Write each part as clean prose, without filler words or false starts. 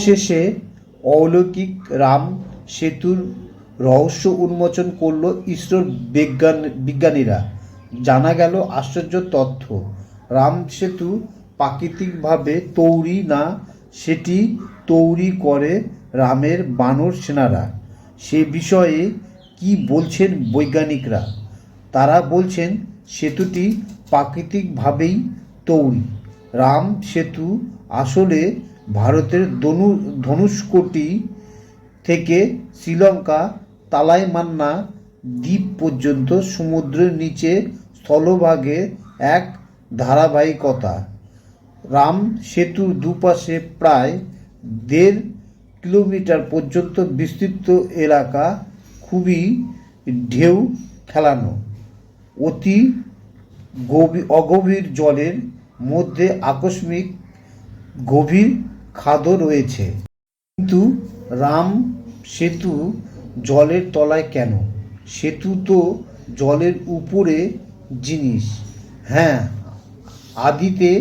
শেষে অলৌকিক রাম সেতুর রহস্য উন্মোচন করল ইসরোর বিজ্ঞানীরা। জানা গেল আশ্চর্য তথ্য। রাম সেতু প্রাকৃতিকভাবে তৈরি না, সেটি তৈরি করে রামের বানর সেনারা। সে বিষয়ে কি বলছেন বৈজ্ঞানিকরা? তারা বলছেন সেতুটি প্রাকৃতিকভাবেই তৈরি। রাম সেতু আসলে ভারতের ধনুষ্কোটি থেকে শ্রীলঙ্কা তালাইমান্না দ্বীপ পর্যন্ত সমুদ্রের নিচে স্থলভাগে এক ধারাবাহিকতা। রাম সেতুর দুপাশে প্রায় ১.৫ কিলোমিটার পর্যন্ত বিস্তৃত এলাকা খুবই ঢেউ খেলানো। অতি অগভীর জলের মধ্যে আকস্মিক গভীর খাদও রয়েছে। কিন্তু রাম সেতু জলের তলায় কেন? সেতু তো জলের উপরে জিনিস। হ্যাঁ, আদিতে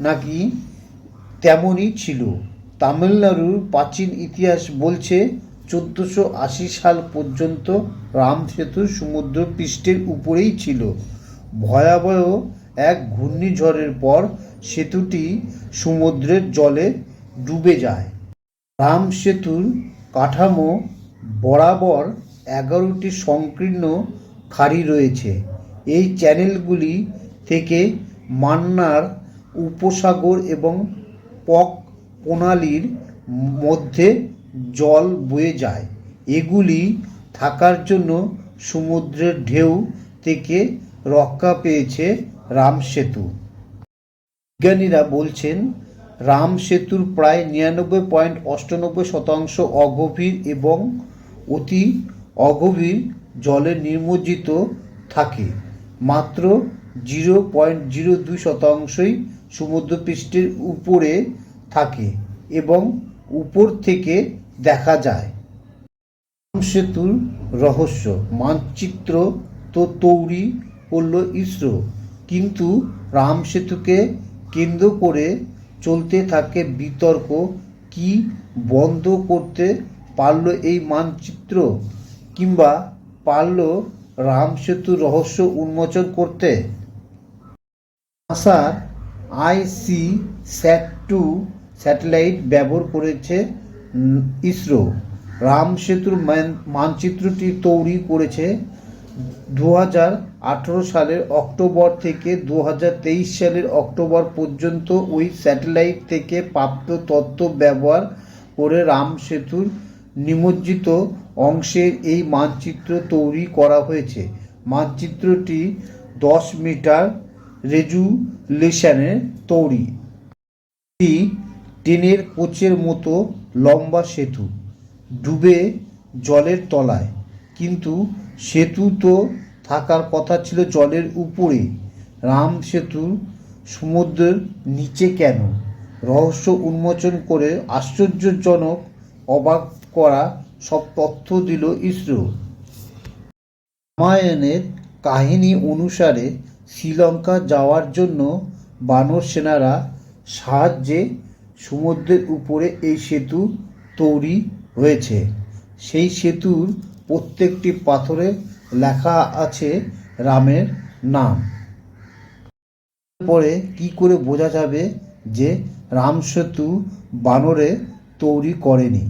নাকি তেমনই ছিল। তামিলনাড়ুর প্রাচীন ইতিহাস বলছে ১৪৮০ সাল পর্যন্ত রাম সেতু সমুদ্রপৃষ্ঠের উপরেই ছিল। ভয়াবহ এক ঘূর্ণিঝড়ের পর সেতুটি সমুদ্রের জলে ডুবে যায়। রাম সেতুর কাঠামো বরাবর ১১টি সংকীর্ণ খাঁড়ি রয়েছে। এই চ্যানেলগুলি থেকে মান্নার উপসাগর এবং পক প্রণালীর মধ্যে জল বয়ে যায়। এগুলি থাকার জন্য সমুদ্রের ঢেউ থেকে রক্ষা পেয়েছে রাম সেতু। বিজ্ঞানীরা বলছেন রাম সেতুর প্রায় ৯৯.৯৮% অগভীর এবং অতি অগভীর জলে নিমজ্জিত থাকে। মাত্র ০.০২%ই সমুদ্রপৃষ্ঠের উপরে থাকে এবং উপর থেকে দেখা যায়। রাম সেতুর রহস্য মানচিত্র তো তৈরি করল ইসরো, কিন্তু রাম সেতুকে কেন্দ্র করে চলতে থাকে বিতর্ক। কি বন্ধ করতে পারল এই মানচিত্র, কিংবা পারল রাম সেতুর রহস্য উন্মোচন করতে? নাসার IC-SAT-2 স্যাটেলাইট ব্যবহার করেছে ইসরো। রাম সেতুর মানচিত্রটি তৈরি করেছে ২০১৮ সালের অক্টোবর থেকে ২০২৩ সালের অক্টোবর পর্যন্ত। ওই স্যাটেলাইট থেকে প্রাপ্ত তথ্য ব্যবহার করে রাম সেতুর নিমজ্জিত অংশের এই মানচিত্র তৈরি করা হয়েছে। মানচিত্রটি ১০ মিটার রেজুলেশনে তৈরি। এটি ট্রেনের কোচের মতো লম্বা সেতু, ডুবে জলের তলায়। কিন্তু সেতু তো থাকার কথা ছিল জলের উপরে। রাম সেতু সমুদ্রের নিচে কেন? রহস্য উন্মোচন করে আশ্চর্যজনক, অবাক করা সব তথ্য দিল ইসরো। রামায়ণের কাহিনী অনুসারে শ্রীলঙ্কা যাওয়ার জন্য বানর সেনারা সাহায্যে সমুদ্রের উপরে এই সেতু তৈরি হয়েছে। সেই সেতুর প্রত্যেকটি পাথরে লেখা আছে রামের নাম। পরে কি করে বোঝা যাবে যে রাম সেতু বানরে তৈরি করেনি?